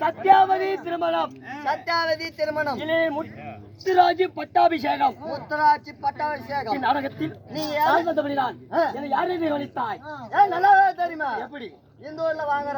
சத்யாவதி திருமணம். சத்யாவதி திருமணம். முத்துராஜ் பட்டாபிஷேகம். முத்துராஜ் பட்டாபிஷேகம் நாடகத்தில் நீ வந்தபடிதான் என்னை யாரை கவனித்தாய்? நல்லாவே தெரியுமா? எப்படி இந்த ஊர்ல வாங்குற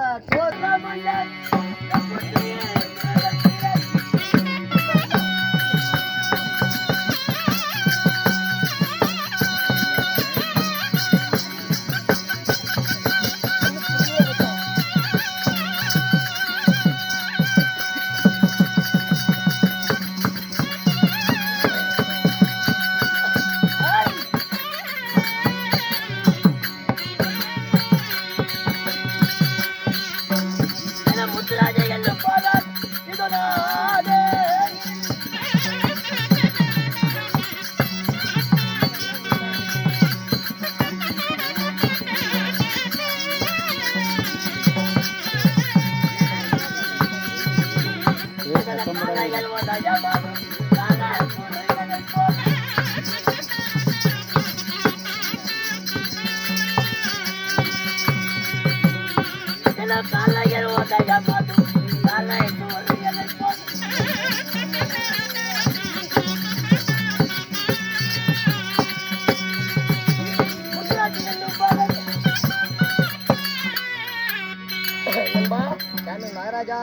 மகாராஜா.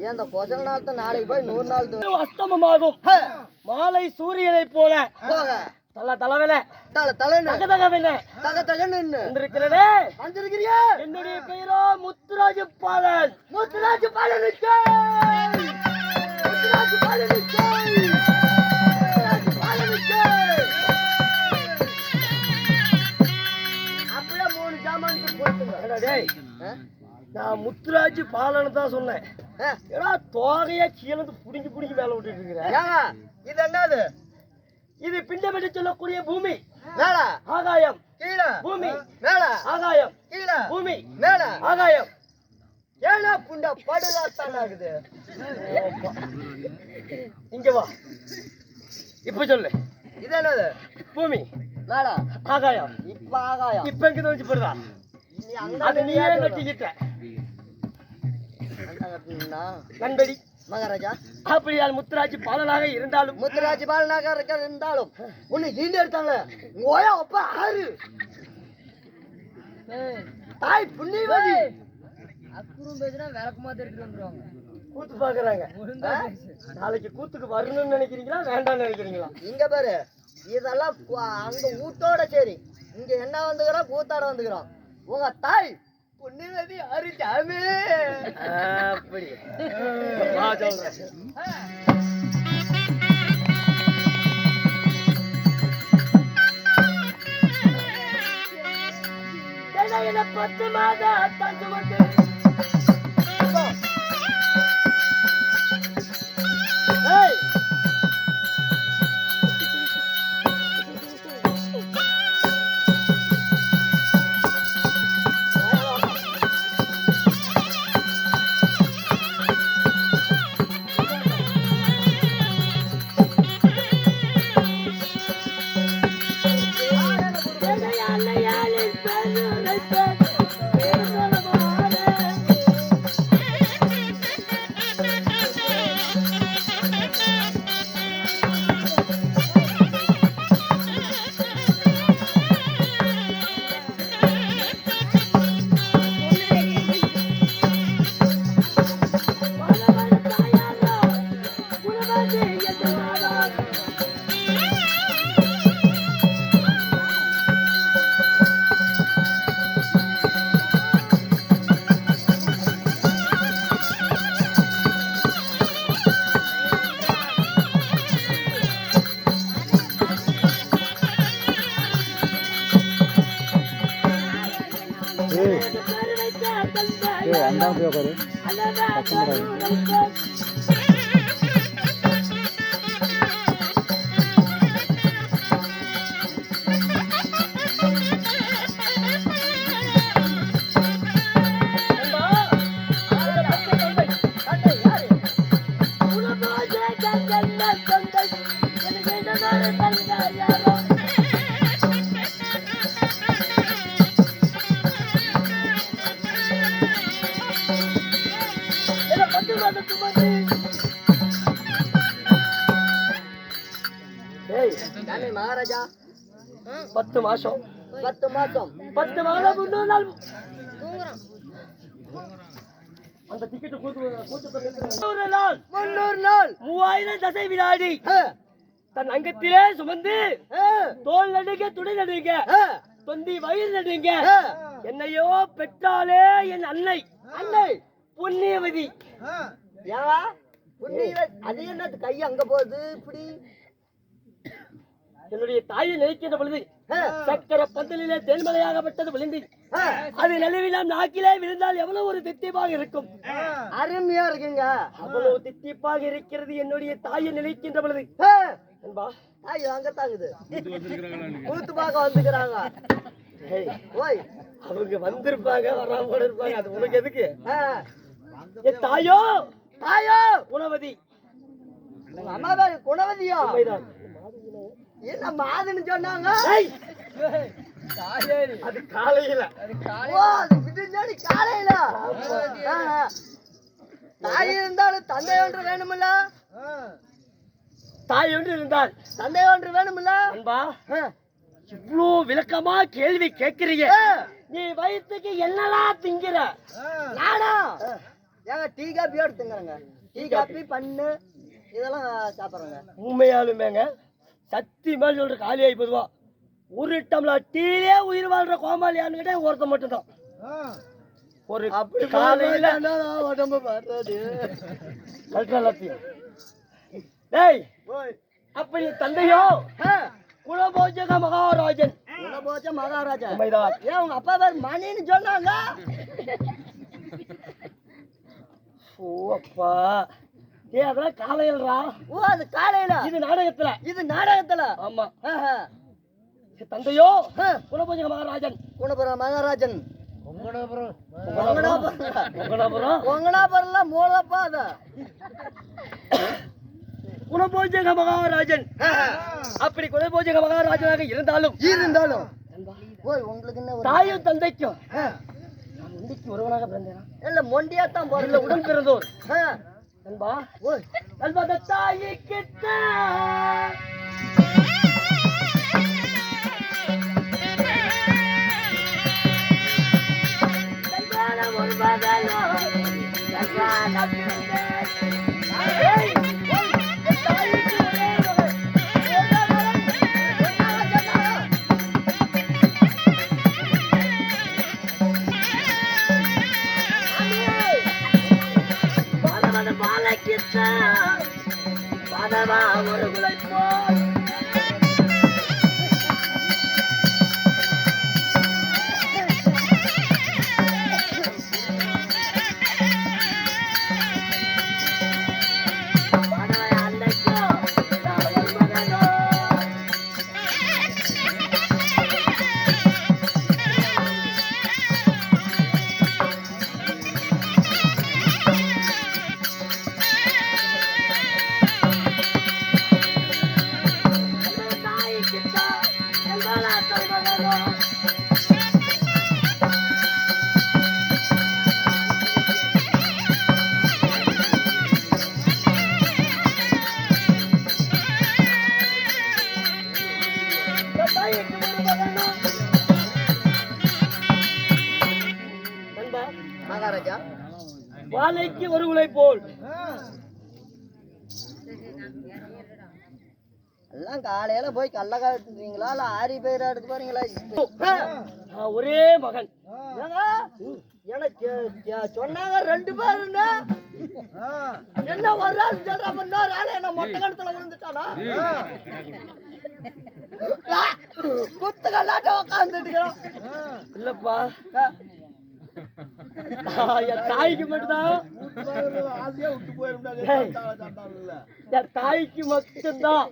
ஏன் இந்த கொசல் நாள் நாளைக்கு போய் 100 நாள் அஸ்தமமாகும். மாலை சூரியனை போல போக தலைவல என்னுடைய பெயரோ முத்துராஜ் பாலன். முத்துராஜ் பாலனுக்கு அப்படியே 3 ஜாமானுக்கு போயிட்டு நான் முத்துராஜ் பாலன் தான் சொன்னேன். ஏன்னா தோகையா கீழே புடிங்கி புடிங்கி மேல விட்டுட்டு இருக்கிறேன். இது என்னது? இது பிண்டமிட்டு சொல்லக்கூடிய பூமி. மேல ஆகாயம், கீழே பூமி, மேல ஆகாயம், கீழே பூமி, மேல ஆகாயம். ஏன்னா புண்டா படுதாத்தான் ஆகுது. இங்க வா, இப்ப சொல்லு. இது என்னது? பூமி, மேல ஆகாயம். இப்ப ஆகாயம். இப்ப எங்க தோச்சு போடுதா? அது நீயே கட்டிக்கிட்ட நண்படி மகாராஜா. அப்படியால் முத்துராஜ் பாலனாக இருந்தாலும் முத்துராஜ் பாலனாக இருந்தாலும் ஒண்ணு ஈண்டு எடுத்தாங்க. ஓயா அப்பா ஆறு தாய் புண்ணியவதி அக்குறும் பேசுனா விளக்கமா எடுத்துட்டு வந்துருவாங்க. கூத்து பாக்குறாங்க. நாளைக்கு கூத்துக்கு வரணும்னு நினைக்கிறீங்களா வேண்டாம்னு நினைக்கிறீங்களா? இங்க பாரு, இதெல்லாம் அங்க ஊட்டோட சரி. இங்க என்ன வந்துக்கிறோம், கூத்தாட வந்துக்கிறோம். உங்க தாய் புண்ணியவதி அரிச்சாமி. அப்படி சொல்றேன். பத்து மாத தஞ்சு வந்து अंदाज करो மகாராஜா 10 மாசம் 10 மாசம் 10 மாதம் 300 நாள் அந்த டிக்கெட் கூட்டு 300 நாள் 3000 தசை வினாடி தன் அங்கத்திலே சுமந்து தோல் நடுங்க துணை நடுங்க தொந்தி வயிறு நடுங்க என்னையோ பெற்றாலே என் அன்னை புண்ணியவதி. ஏவா அது என்ன கை அங்க போகுது இப்படி? என்னுடைய தாயை நினைக்கின்ற பொழுது சக்கர பந்தலிலே தென்மலையாகப்பட்டது விழுந்து அது நழுவிலாம் நாக்கிலே விழுந்தால் எவ்வளவு ஒரு தித்திப்பாக இருக்கும். அருமையா இருக்குங்க. அவ்வளவு தித்திப்பாக இருக்கிறது என்னுடைய தாயை நினைக்கின்ற பொழுது. அன்பா தாய் அங்க தாங்குது கூத்து பார்க்க வந்துக்கிறாங்க. ஓய் அவங்க வந்திருப்பாங்க வராம இருப்பாங்க, அது உனக்கு எதுக்கு? என் தாயோ குணவதி. உங்க அம்மா பேரு குணவதியா? உண்மைதான். என்ன மாதுன்னு சொன்னாங்க? அது காலையில ஓ அது விடிஞ்சாடி காலையில. தாய் இருந்தாலும் தந்தை ஒன்று வேணுமில்ல? தாய் ஒன்று இருந்தால் தந்தை ஒன்று வேணுமில்ல? அன்பா இவ்வளோ விளக்கமா கேள்வி கேட்கிறீங்க. நீ வயிற்றுக்கு என்னெல்லாம் திங்கிற? நானா ஏங்க டீ காப்பி எடுத்துங்கிறங்க. டீ காப்பி பண்ணு இதெல்லாம் சாப்பிட்றேங்க. உண்மையாலுமேங்க சத்தி மேல் சொல்ற காலி ஆகி போதுவா. ஒரு டம்ளர் டீலே உயிர் வாழ்ற கோமாளியான்னு கேட்டா ஒருத்த மட்டும்தான். ஒரு காலையில உடம்பு பாடுறது எல்லாத்தையும் டேய் அப்படி தந்தையோ குலபோஜக மகாராஜன். குலபோஜ மகாராஜா. உண்மைதான். ஏன் உங்க அப்பா பேர் மணின்னு சொன்னாங்க? ஓ அப்பா ஏ அதெல்லாம் காலையிலடா. ஓ அது காலையில. இது நாடகத்துல. ஆமா. தந்தையோ குலபோஜக மகாராஜன். குணபுரம் மகாராஜன். ஒங்கடாபுரம் மூலப்பா அத குலபோஜக மகாராஜன். அப்படி குலபோஜக மகாராஜனாக இருந்தாலும் ஓய் உங்களுக்கு என்ன தாயும் தந்தைக்கும் மொண்டிக்கு ஒருவனாக பிறந்தேனா? இல்ல மொண்டியாத்தான் இல்ல உடன் பிறந்தோர். நண்பா ஓய் நண்பா தாய்க்கு ஒரு மகளோ பதவா ஒரு குலைப்போ மகாராஜா வாழைக்கு ஒரு உலை போல் எல்லாம் காலையில போய் கல்ல காட்டுறீங்களா இல்ல ஆரி பேர் எடுத்து போறீங்களா? ஒரே மகன். எனக்கு சொன்னாங்க 2 பேருன்னு. என்ன ஒரு ஆள் சொல்ற என்ன மொட்டை கணத்துல விழுந்துட்டானா? குத்துக்கல்லாட்ட உட்காந்துட்டு இல்லப்பா என் தாய்க்கு மட்டும்தான். என் தாய்க்கு மட்டும்தான்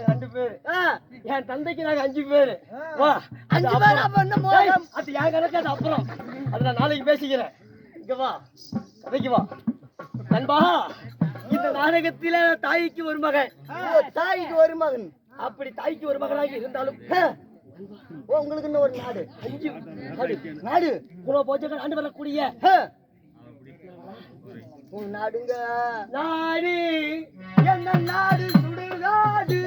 2 பேரு. என் தந்தைக்கு நாங்க 5 பேரு. அது என் கணக்கு. அது அப்புறம் அது நான் நாளைக்கு பேசிக்கிறேன். இங்க வா கதைக்கு வா நண்பா. இந்த நாடகத்தில தாய்க்கு ஒரு மகன். தாய்க்கு ஒரு மகன். அப்படி தாய்க்கு ஒரு மகனாக இருந்தாலும் உங்களுக்கு இன்னும் ஒரு நாடு 5 நாடு குலபோஜகன் ஆண்டு வரக்கூடிய உன் நாடுங்க நாடு என்ன நாடு சுடுகாடு.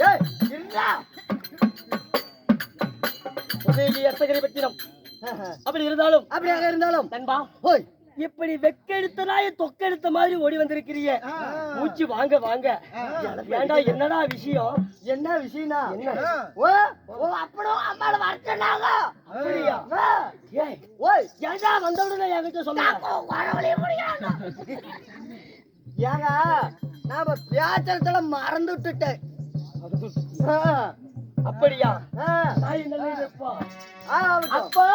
ஏய், இருடா. உதயகி எத்தகரை பட்டினம். அப்படி இருந்தாலும் அப்படியாக இருந்தாலும் நண்பா, ஓய் இப்படி வெக்கெடுத்த நாய தொக்கெடுத்த மாதிரி ஓடி வந்திருக்கிறிய. மூச்சு வாங்க வாங்க. ஏண்டா, என்னடா விஷயம்? என்ன விஷயம்னா என்ன? ஓ ஓ அப்படும் அம்மால வரச்சனாங்க அப்படியா? ஏய், ஓய் ஏண்டா வந்த உடனே என்கிட்ட சொன்னாங்க? ஏங்க நாம பேச்சத்துல மறந்து விட்டுட்டேன். அப்படியா? ஆ, தாய் நல்ல ஆ, ஆகட்டும். அப்பா